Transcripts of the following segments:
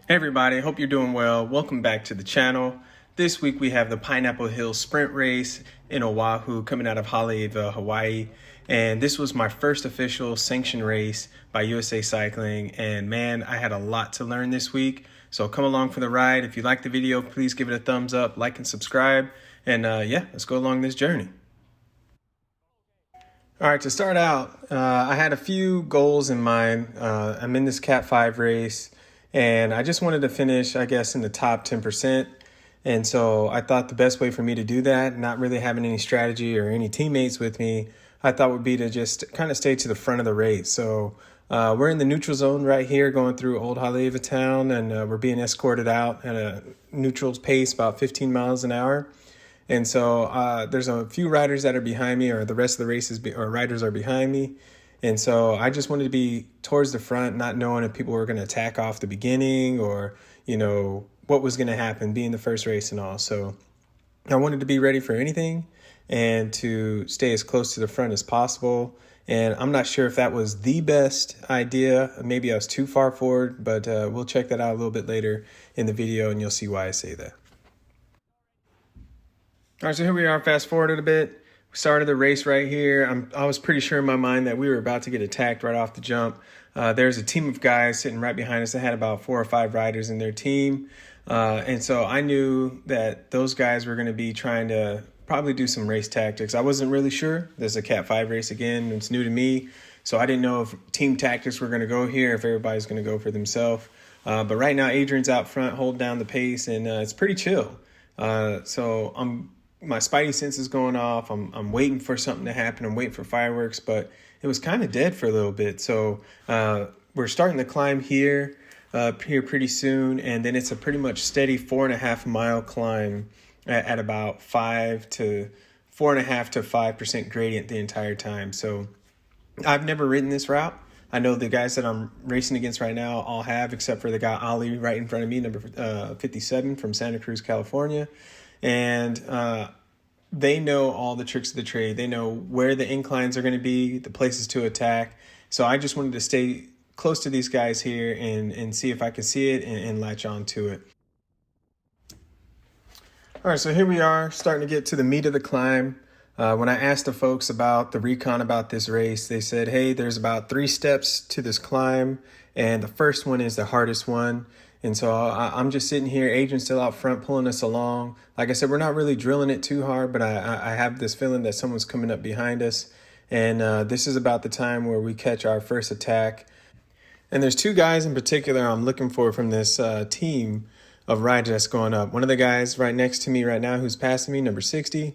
Hey everybody, hope you're doing well. Welcome back to the channel. This week we have the Pineapple Hill Sprint Race in Oahu coming out of Haleiwa, Hawaii. And this was my first official sanctioned race by USA Cycling. And man, I had a lot to learn this week. So come along for the ride. If you like the video, please give it a thumbs up, like and subscribe. And yeah, let's go along this journey. All right, to start out, I had a few goals in mind. I'm in this Cat5 race. And I just wanted to finish, I guess, in the top 10%. And so I thought the best way for me to do that, not really having any strategy or any teammates with me, I thought would be to just kind of stay to the front of the race. So we're in the neutral zone right here going through Old Haleiwa town, and we're being escorted out at a neutral pace, about 15 miles an hour. And so there's a few riders that are behind me, or the rest of the races or riders are behind me. And so I just wanted to be towards the front, not knowing if people were going to attack off the beginning or, you know, what was going to happen, being the first race and all. So I wanted to be ready for anything and to stay as close to the front as possible. And I'm not sure if that was the best idea. Maybe I was too far forward, but we'll check that out a little bit later in the video and you'll see why I say that. All right, so here we are, fast forwarded a bit. We started the race right here. I was pretty sure in my mind that we were about to get attacked right off the jump. There's a team of guys sitting right behind us that had about 4 or 5 riders in their team. And so I knew that those guys were going to be trying to probably do some race tactics. I wasn't really sure. There's a Cat5 race again. It's new to me. So I didn't know if team tactics were going to go here, if everybody's going to go for themselves. But right now, Adrian's out front, holding down the pace, and it's pretty chill. So my spidey sense is going off. I'm waiting for something to happen. I'm waiting for fireworks, but it was kind of dead for a little bit. So we're starting to climb here pretty soon, and then it's a pretty much steady 4.5 mile climb at about 4.5 to 5% gradient the entire time. So I've never ridden this route. I know the guys that I'm racing against right now all have, except for the guy Ali right in front of me, number 57 from Santa Cruz, California. And they know all the tricks of the trade. They know where the inclines are going to be, the places to attack. So I just wanted to stay close to these guys here and see if I could see it and latch on to it. All right, so here we are starting to get to the meat of the climb. When I asked the folks about the recon about this race, they said, hey, there's about 3 steps to this climb, and the first one is the hardest one. And so I'm just sitting here, Adrian's still out front pulling us along. Like I said, we're not really drilling it too hard, but I have this feeling that someone's coming up behind us. And this is about the time where we catch our first attack. And there's 2 guys in particular I'm looking for from this team of riders that's going up. One of the guys right next to me right now who's passing me, number 60.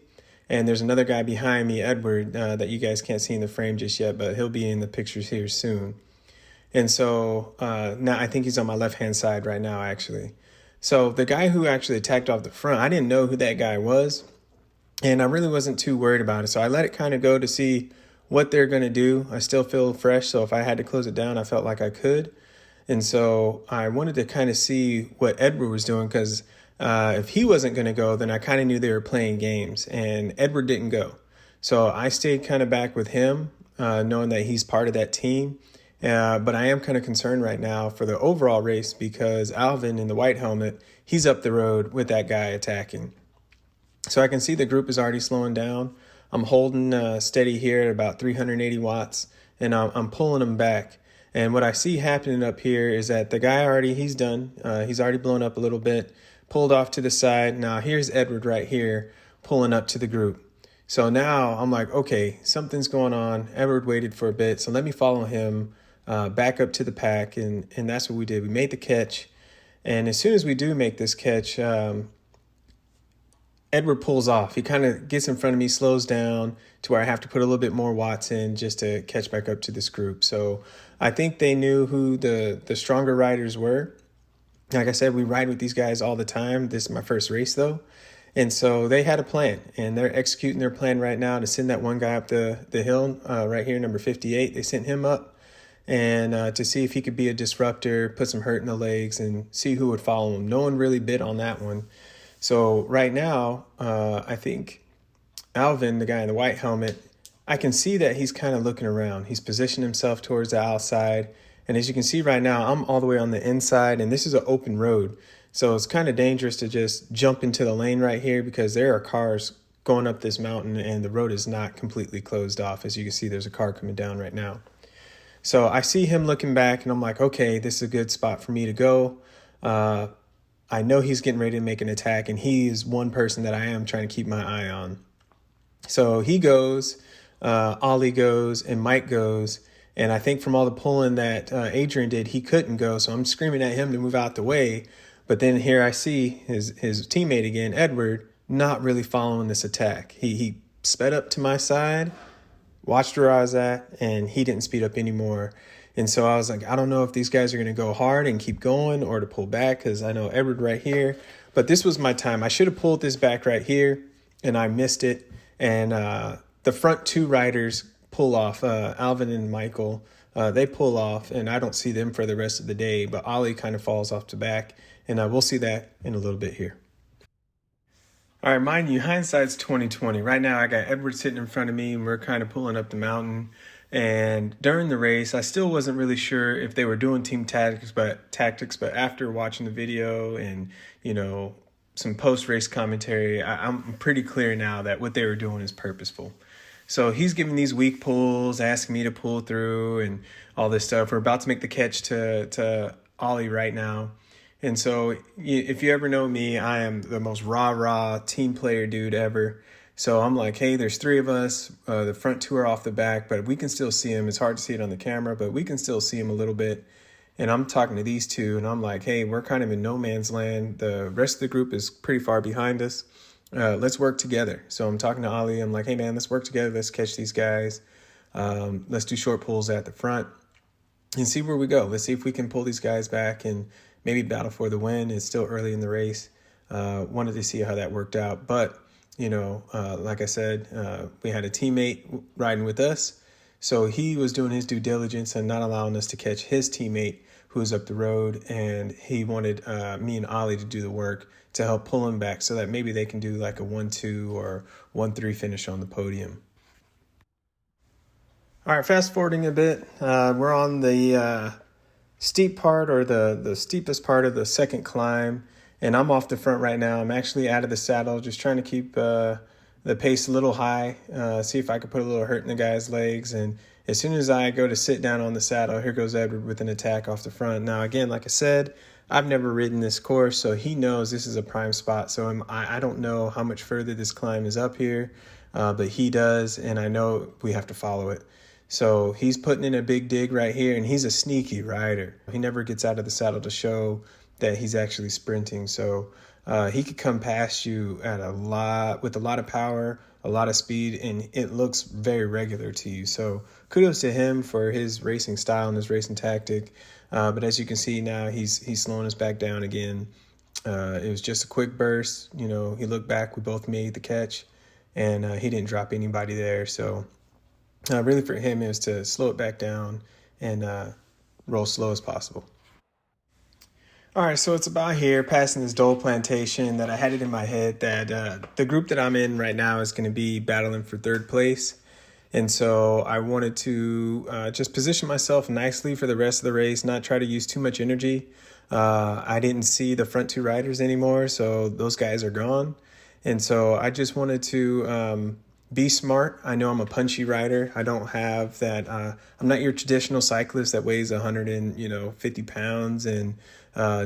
And there's another guy behind me, Edward, that you guys can't see in the frame just yet, but he'll be in the pictures here soon. And so now I think he's on my left-hand side right now, actually. So the guy who actually attacked off the front, I didn't know who that guy was, and I really wasn't too worried about it. So I let it kind of go to see what they're going to do. I still feel fresh, so if I had to close it down, I felt like I could. And so I wanted to kind of see what Edward was doing, because if he wasn't going to go, then I kind of knew they were playing games, and Edward didn't go. So I stayed kind of back with him, knowing that he's part of that team. But I am kind of concerned right now for the overall race because Alvin in the white helmet, he's up the road with that guy attacking. So I can see the group is already slowing down. I'm holding steady here at about 380 watts, and I'm pulling them back. And what I see happening up here is that the guy he's done. He's already blown up a little bit, pulled off to the side. Now here's Edward right here pulling up to the group. So now I'm like, okay, something's going on. Edward waited for a bit, so let me follow him back up to the pack, and that's what we did. We made the catch, and as soon as we do make this catch, Edward pulls off. He kind of gets in front of me, slows down to where I have to put a little bit more watts in just to catch back up to this group. So I think they knew who the stronger riders were. Like I said, we ride with these guys all the time. This is my first race, though. And so they had a plan, and they're executing their plan right now to send that one guy up the hill right here, number 58. They sent him up and to see if he could be a disruptor, put some hurt in the legs, and see who would follow him. No one really bid on that one. So right now, I think Alvin, the guy in the white helmet, I can see that he's kind of looking around. He's positioned himself towards the outside, And as you can see right now, I'm all the way on the inside, and this is an open road. So it's kind of dangerous to just jump into the lane right here because there are cars going up this mountain and the road is not completely closed off. As you can see, there's a car coming down right now. So I see him looking back and I'm like, okay, this is a good spot for me to go. I know he's getting ready to make an attack, and he is one person that I am trying to keep my eye on. So he goes, Ollie goes, and Mike goes. And I think from all the pulling that Adrian did, he couldn't go. So I'm screaming at him to move out the way. But then here I see his teammate again, Edward, not really following this attack. He sped up to my side, watched where I was at, and he didn't speed up anymore. And so I was like, I don't know if these guys are going to go hard and keep going or to pull back, because I know Edward right here. But this was my time. I should have pulled this back right here, and I missed it. And the front two riders pull off, Alvin and Michael. They pull off, and I don't see them for the rest of the day. But Ollie kind of falls off the back, and we'll see that in a little bit here. All right, mind you, hindsight's 2020. Right now, I got Edward sitting in front of me, and we're kind of pulling up the mountain. And during the race, I still wasn't really sure if they were doing team tactics, but after watching the video and, some post-race commentary, I'm pretty clear now that what they were doing is purposeful. So he's giving these weak pulls, asking me to pull through and all this stuff. We're about to make the catch to Ollie right now. And so if you ever know me, I am the most rah-rah team player dude ever. So I'm like, hey, there's three of us. The front two are off the back, but we can still see him. It's hard to see it on the camera, but we can still see him a little bit. And I'm talking to these two, and I'm like, hey, we're kind of in no man's land. The rest of the group is pretty far behind us. Let's work together. So I'm talking to Ollie. I'm like, hey, man, let's work together. Let's catch these guys. Let's do short pulls at the front and see where we go. Let's see if we can pull these guys back and maybe battle for the win. It's still early in the race. Wanted to see how that worked out. But, like I said, we had a teammate riding with us. So he was doing his due diligence and not allowing us to catch his teammate who was up the road. And he wanted me and Ollie to do the work to help pull him back so that maybe they can do like a 1-2 or 1-3 finish on the podium. All right, fast forwarding a bit. We're on the steep part, or the steepest part of the second climb, and I'm off the front right now. I'm actually out of the saddle, just trying to keep the pace a little high, see if I could put a little hurt in the guy's legs. And as soon as I go to sit down on the saddle, here goes Edward with an attack off the front. Now, again, like I said, I've never ridden this course, so he knows this is a prime spot. So I don't know how much further this climb is up here, but he does, and I know we have to follow it. So he's putting in a big dig right here, and he's a sneaky rider. He never gets out of the saddle to show that he's actually sprinting. So he could come past you with a lot of power, a lot of speed, and it looks very regular to you. So kudos to him for his racing style and his racing tactic. But as you can see now, he's slowing us back down again. It was just a quick burst. He looked back. We both made the catch, and he didn't drop anybody there. So really for him is to slow it back down and roll slow as possible. All right, so it's about here, passing this Dole plantation, that I had it in my head that the group that I'm in right now is going to be battling for third place. And so I wanted to just position myself nicely for the rest of the race, not try to use too much energy. I didn't see the front two riders anymore, so those guys are gone. And so I just wanted to be smart. I know I'm a punchy rider. I don't have that. I'm not your traditional cyclist that weighs 150 pounds and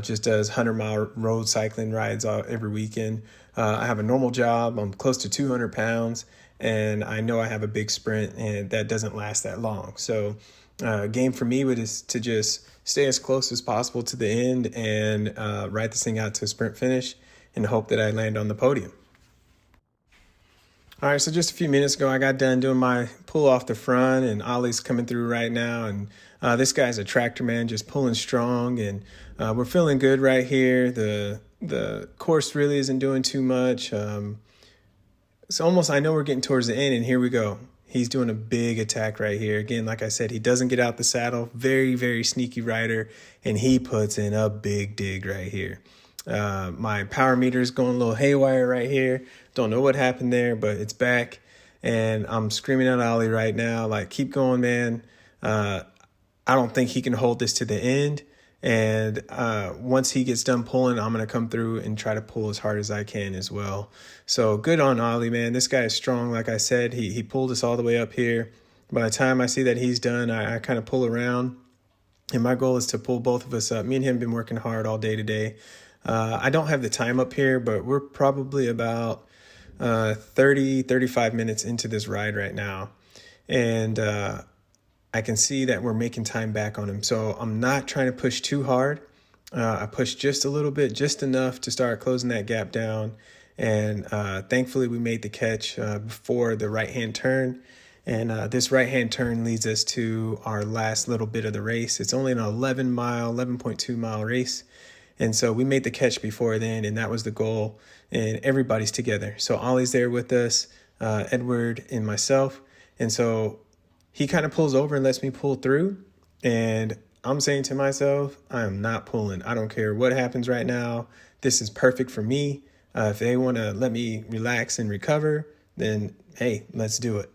just does 100-mile road cycling rides every weekend. I have a normal job. I'm close to 200 pounds, and I know I have a big sprint, and that doesn't last that long. So game for me is to just stay as close as possible to the end and ride this thing out to a sprint finish and hope that I land on the podium. All right, so just a few minutes ago, I got done doing my pull off the front, and Ollie's coming through right now. And this guy's a tractor man, just pulling strong, and we're feeling good right here. The course really isn't doing too much. It's almost, I know we're getting towards the end, and here we go. He's doing a big attack right here. Again, like I said, he doesn't get out the saddle. Very, very sneaky rider, and he puts in a big dig right here. My power meter is going a little haywire right here. Don't know what happened there, but it's back. And I'm screaming at Ollie right now, like, keep going, man. I I don't think he can hold this to the end. And once he gets done pulling, I'm going to come through and try to pull as hard as I can as well. So good on Ollie, man. This guy is strong. Like I said, he pulled us all the way up here. By the time I see that he's done, I kind of pull around. And my goal is to pull both of us up. Me and him have been working hard all day today. I don't have the time up here, but we're probably about 35 minutes into this ride right now. And I can see that we're making time back on him. So I'm not trying to push too hard. I pushed just a little bit, just enough to start closing that gap down. And thankfully we made the catch before the right-hand turn. And this right-hand turn leads us to our last little bit of the race. It's only an 11.2 mile race. And so we made the catch before then, and that was the goal. And everybody's together. So Ollie's there with us, Edward and myself. And so he kind of pulls over and lets me pull through. And I'm saying to myself, I am not pulling. I don't care what happens right now. This is perfect for me. If they want to let me relax and recover, then hey, let's do it.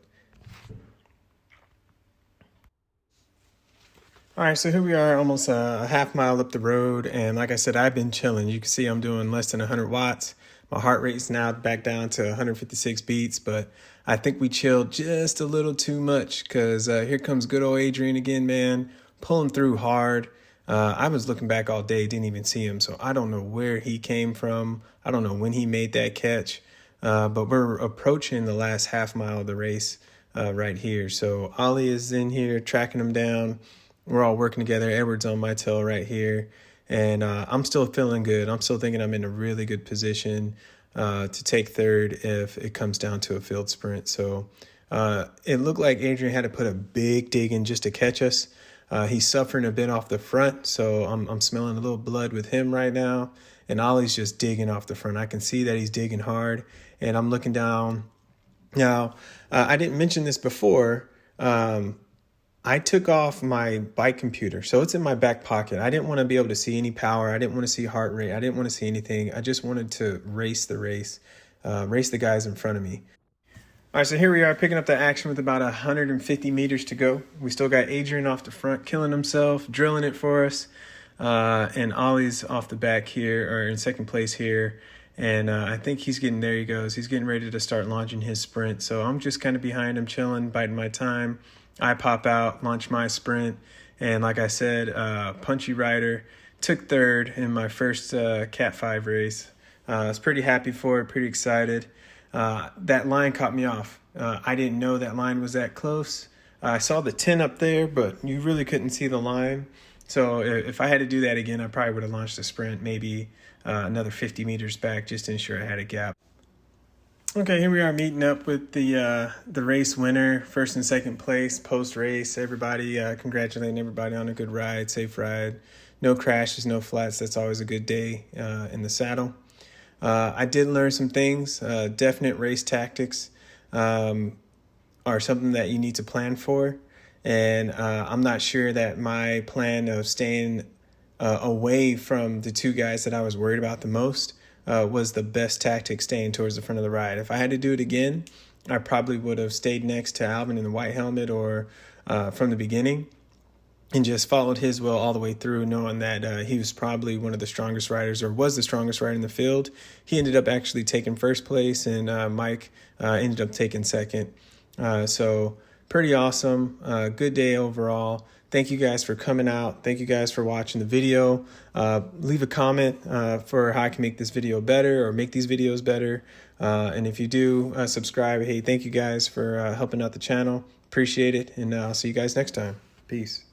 All right, so here we are, almost a half mile up the road. And like I said, I've been chilling. You can see I'm doing less than 100 watts. My heart rate's now back down to 156 beats, but I think we chilled just a little too much because here comes good old Adrian again, man, pulling through hard. I was looking back all day, didn't even see him, so I don't know where he came from. I don't know when he made that catch, but we're approaching the last half mile of the race right here. So Ollie is in here tracking him down. We're all working together. Edward's on my tail right here. And I'm still feeling good. I'm still thinking I'm in a really good position to take third if it comes down to a field sprint. So it looked like Adrian had to put a big dig in just to catch us. He's suffering a bit off the front, so I'm smelling a little blood with him right now. And Ollie's just digging off the front. I can see that he's digging hard. And I'm looking down. Now, I didn't mention this before. I took off my bike computer, so it's in my back pocket. I didn't want to be able to see any power. I didn't want to see heart rate. I didn't want to see anything. I just wanted to race the race, race the guys in front of me. All right, so here we are picking up the action with about 150 meters to go. We still got Adrian off the front, killing himself, drilling it for us. And Ollie's off the back here, or in second place here. And I think he's getting, there he goes. He's getting ready to start launching his sprint. So I'm just kind of behind him, chilling, biding my time. I pop out, launch my sprint, and like I said, Punchy Rider took third in my first Cat5 race. I was pretty happy for it, pretty excited. That line caught me off. I didn't know that line was that close. I saw the 10 up there, but you really couldn't see the line. So if I had to do that again, I probably would have launched the sprint maybe another 50 meters back just to ensure I had a gap. Okay, here we are meeting up with the race winner, first and second place, post-race. Everybody, congratulating everybody on a good ride, safe ride. No crashes, no flats. That's always a good day in the saddle. I did learn some things. Definite race tactics are something that you need to plan for. And I'm not sure that my plan of staying away from the two guys that I was worried about the most was the best tactic, staying towards the front of the ride. If I had to do it again, I probably would have stayed next to Alvin in the white helmet or from the beginning and just followed his will all the way through, knowing that he was probably one of the strongest riders or was the strongest rider in the field. He ended up actually taking first place, and Mike ended up taking second. So pretty awesome. Good day overall. Thank you guys for coming out. Thank you guys for watching the video. Leave a comment for how I can make this video better or make these videos better. And if you do subscribe, hey, thank you guys for helping out the channel. Appreciate it. And I'll see you guys next time. Peace.